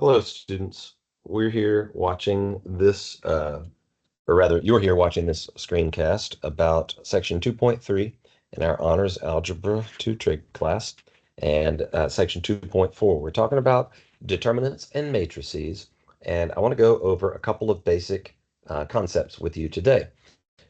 Hello, students. We're here watching this, or rather, you're here watching this screencast about section 2.3 in our Honors Algebra 2 Trig class, and section 2.4. We're talking about determinants and matrices, and I want to go over a couple of basic concepts with you today,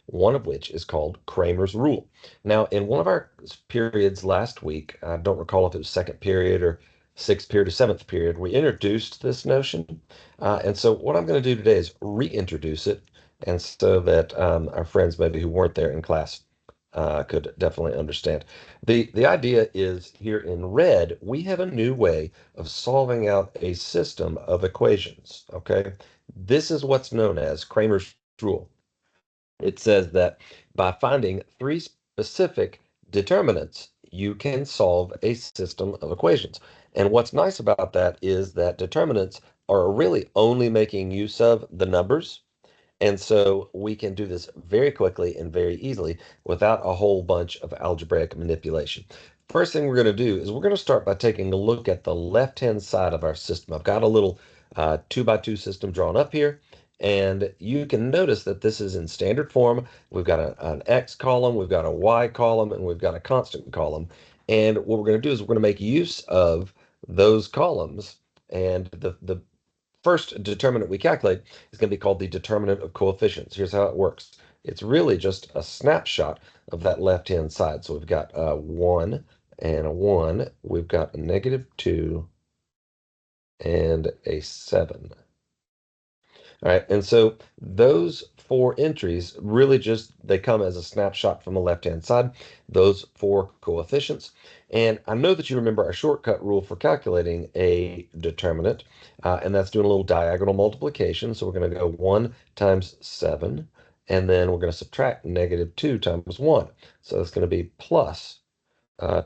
one of which is called Cramer's rule. Now, in one of our periods last week, I don't recall if it was second period or sixth period or seventh period, we introduced this notion. And so what I'm going to do today is reintroduce it, and so that our friends maybe who weren't there in class could definitely understand. The idea is here in red, we have a new way of solving out a system of equations, okay? This is what's known as Cramer's rule. It says that by finding three specific determinants, you can solve a system of equations. And what's nice about that is that determinants are really only making use of the numbers. And so we can do this very quickly and very easily without a whole bunch of algebraic manipulation. First thing we're going to do is we're going to start by taking a look at the left-hand side of our system. I've got a little 2 by 2 system drawn up here, and you can notice that this is in standard form. We've got an X column, we've got a Y column, and we've got a constant column. And what we're going to do is we're going to make use of those columns, and the first determinant we calculate is going to be called the determinant of coefficients. Here's how it works. It's really just a snapshot of that left-hand side. So we've got a 1 and a 1. We've got a -2 and a 7. All right, and so those four entries really just they come as a snapshot from the left-hand side, those four coefficients. And I know that you remember our shortcut rule for calculating a determinant, and that's doing a little diagonal multiplication. So we're going to go 1 times 7, and then we're going to subtract -2 times 1. So it's going to be plus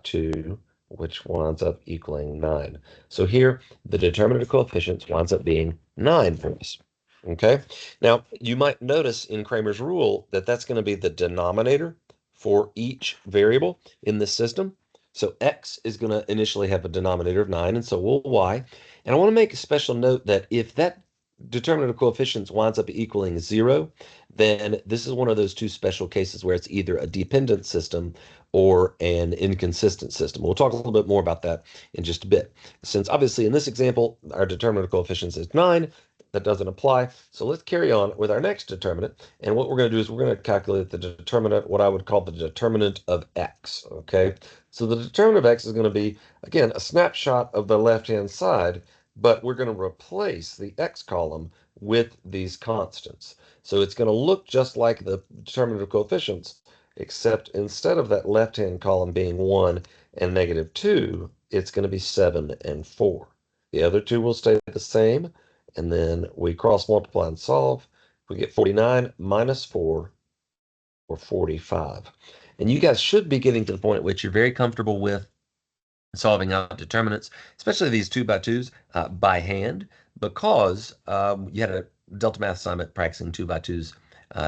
2, which winds up equaling 9. So here, the determinant of coefficients winds up being 9 for us. Okay, now you might notice in Cramer's rule that that's going to be the denominator for each variable in this system. So x is going to initially have a denominator of 9, and so will y. And I want to make a special note that if that determinant of coefficients winds up equaling 0, then this is one of those two special cases where it's either a dependent system or an inconsistent system. We'll talk a little bit more about that in just a bit. Since obviously in this example, our determinant of coefficients is 9, that doesn't apply. So let's carry on with our next determinant. And what we're going to do is we're going to calculate the determinant, what I would call the determinant of x. Okay. So the determinant of x is going to be, again, a snapshot of the left-hand side, but we're going to replace the x column with these constants. So it's going to look just like the determinant of coefficients, except instead of that left-hand column being 1 and -2, it's going to be 7 and 4. The other two will stay the same, and then we cross multiply and solve. We get 49 minus 4, or 45. And you guys should be getting to the point at which you're very comfortable with solving out determinants, especially these 2 by 2s by hand, because you had a Delta Math assignment practicing 2 by 2s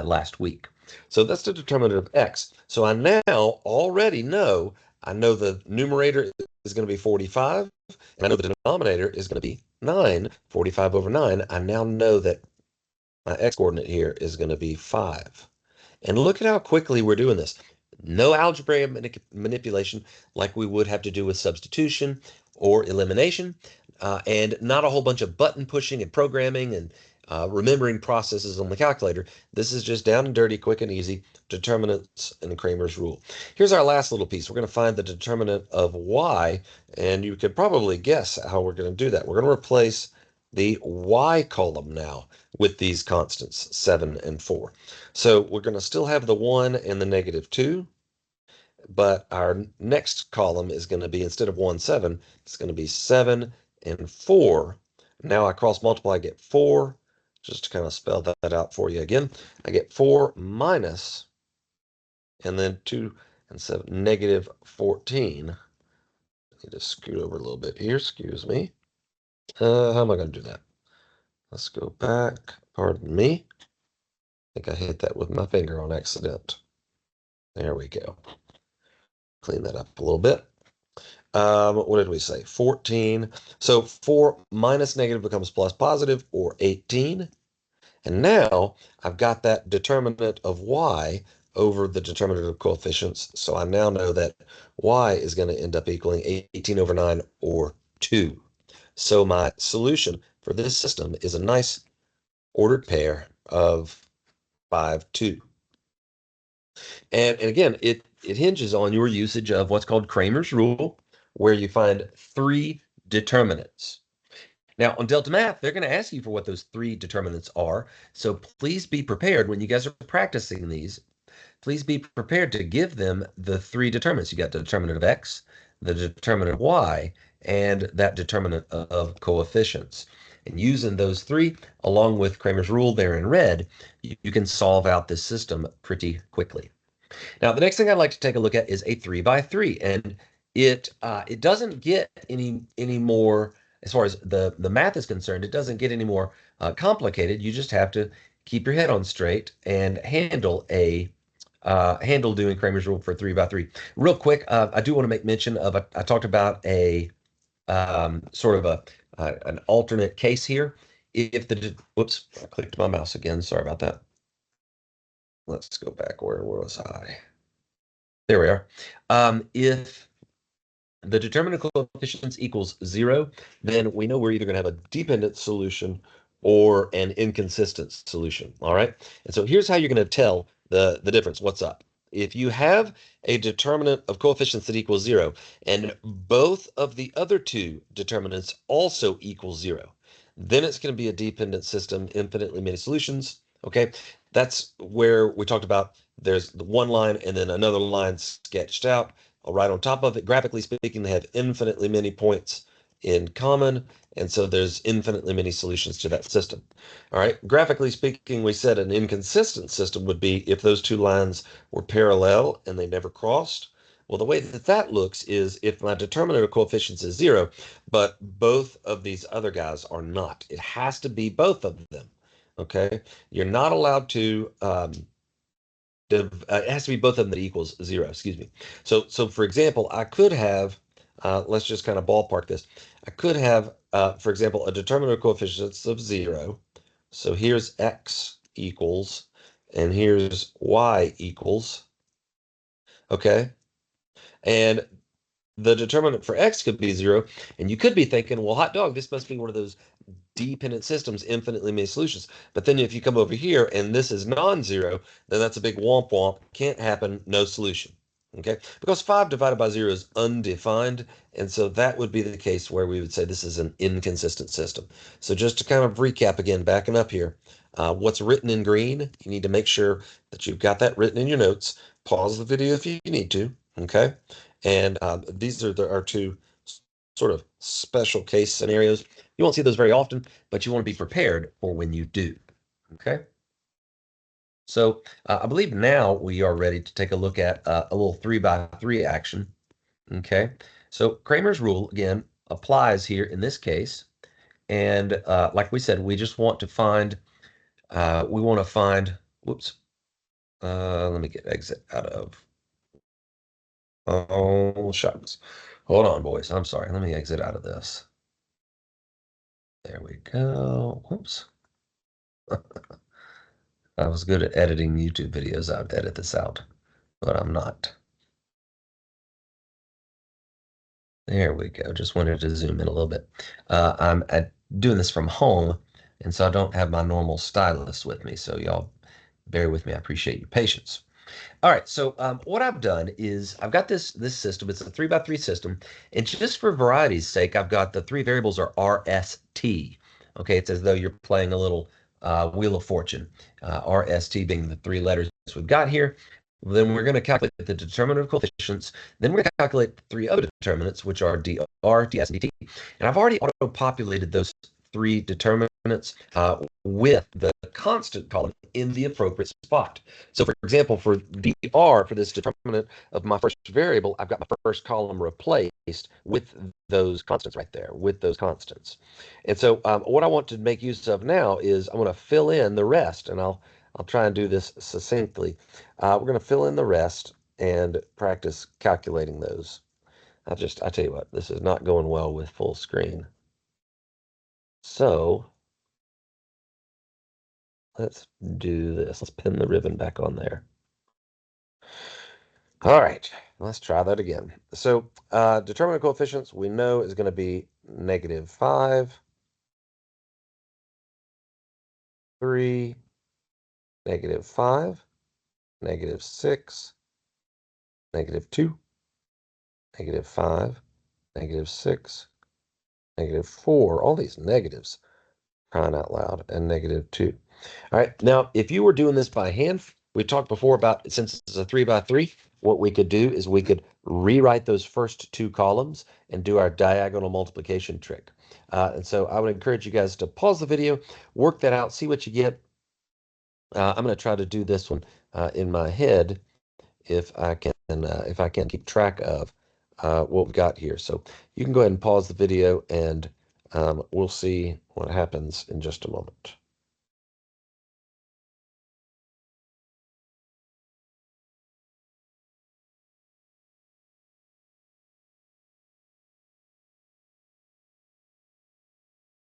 last week. So that's the determinant of x. So I now already know, I know the numerator is going to be 45, and I know the denominator is going to be 9, 45 over 9. I now know that my x-coordinate here is going to be 5. And look at how quickly we're doing this. No algebraic manipulation like we would have to do with substitution or elimination, and not a whole bunch of button pushing and programming and remembering processes on the calculator. This is just down and dirty, quick and easy, determinants and Cramer's rule. Here's our last little piece. We're going to find the determinant of y, and you could probably guess how we're going to do that. We're going to replace the y column now with these constants, 7 and 4. So we're going to still have the 1 and the -2, but our next column is going to be, instead of 1, 7, it's going to be 7 and 4. Now I cross multiply, I get 4. Just to kind of spell that out for you again, I get 4 minus, and then 2 and 7, -14. I need to scoot over a little bit here, excuse me. How am I going to do that? Let's go back, pardon me. I think I hit that with my finger on accident. There we go. Clean that up a little bit. What did we say? 14. So 4 minus negative becomes plus positive, or 18. And now I've got that determinant of y over the determinant of coefficients. So I now know that y is going to end up equaling 18 over 9, or 2. So my solution for this system is a nice ordered pair of 5, 2. And again, it hinges on your usage of what's called Cramer's rule, where you find three determinants. Now, on Delta Math, they're going to ask you for what those three determinants are. So please be prepared when you guys are practicing these. Please be prepared to give them the three determinants. You got the determinant of x, the determinant of y, and that determinant of coefficients. And using those three, along with Cramer's rule there in red, you can solve out this system pretty quickly. Now, the next thing I'd like to take a look at is a 3 by 3, and it doesn't get any more, as far as the math is concerned, it doesn't get any more complicated. You just have to keep your head on straight and handle doing Cramer's rule for 3 by 3. Real quick, I do want to make mention of I talked about a sort of an alternate case here. If the whoops, I clicked my mouse again. Sorry about that. Let's go back. Where was I? There we are. If the determinant of coefficients equals 0, then we know we're either going to have a dependent solution or an inconsistent solution. All right. And so here's how you're going to tell the difference. What's up? If you have a determinant of coefficients that equals 0, and both of the other two determinants also equal 0, then it's going to be a dependent system, infinitely many solutions. Okay. That's where we talked about there's the one line and then another line sketched out. Right on top of it, graphically speaking, they have infinitely many points in common, and so there's infinitely many solutions to that system. All right, graphically speaking, we said an inconsistent system would be if those two lines were parallel and they never crossed. Well, the way that that looks is if my determinant of coefficients is 0, but both of these other guys are not. It has to be both of them. Okay, you're not allowed to it has to be both of them that equals 0, excuse me. So for example, I could have, let's just kind of ballpark this. I could have, for example, a determinant of coefficients of 0. So here's x equals, and here's y equals, okay? And the determinant for x could be 0, and you could be thinking, well, hot dog, this must be one of those dependent systems, infinitely many solutions. But then if you come over here and this is non-zero, then that's a big womp womp. Can't happen, no solution. Okay, because 5 divided by 0 is undefined, and so that would be the case where we would say this is an inconsistent system. So just to kind of recap again, backing up here, what's written in green, you need to make sure that you've got that written in your notes. Pause the video if you need to, okay? And these are our two sort of special case scenarios. You won't see those very often, but you want to be prepared for when you do. Okay. So I believe now we are ready to take a look at a little 3 by 3 action. Okay. So Cramer's rule, again, applies here in this case. And like we said, we just want to find, whoops, let me get exit out of, oh, shucks. Hold on, boys. I'm sorry. Let me exit out of this. There we go. Whoops. I was good at editing YouTube videos. I'd edit this out, but I'm not. There we go. Just wanted to zoom in a little bit. I'm doing this from home, and so I don't have my normal stylus with me. So y'all bear with me. I appreciate your patience. All right, so what I've done is I've got this system. It's a 3 by 3 system, and just for variety's sake, I've got the three variables are RST. Okay, it's as though you're playing a little Wheel of Fortune. RST being the three letters we've got here. Then we're going to calculate the determinant of coefficients. Then we're going to calculate the three other determinants, which are dr, ds, and dt. And I've already auto-populated those three determinants with the constant column in the appropriate spot. So for example, for dr, for this determinant of my first variable, I've got my first column replaced with those constants right there, with those constants. And so what I want to make use of now is I'm going to fill in the rest, and I'll try and do this succinctly. We're going to fill in the rest and practice calculating those. I tell you what, this is not going well with full screen. So let's do this. Let's pin the ribbon back on there. All right, let's try that again. So determinant coefficients we know is going to be -5, 3, -5, -6, -2, -5, -6, -4. All these negatives, crying out loud, and -2. All right, now if you were doing this by hand, we talked before about since it's a 3 by 3, what we could do is we could rewrite those first two columns and do our diagonal multiplication trick. And so I would encourage you guys to pause the video, work that out, see what you get. I'm going to try to do this one in my head if I can keep track of what we've got here. So you can go ahead and pause the video and we'll see what happens in just a moment.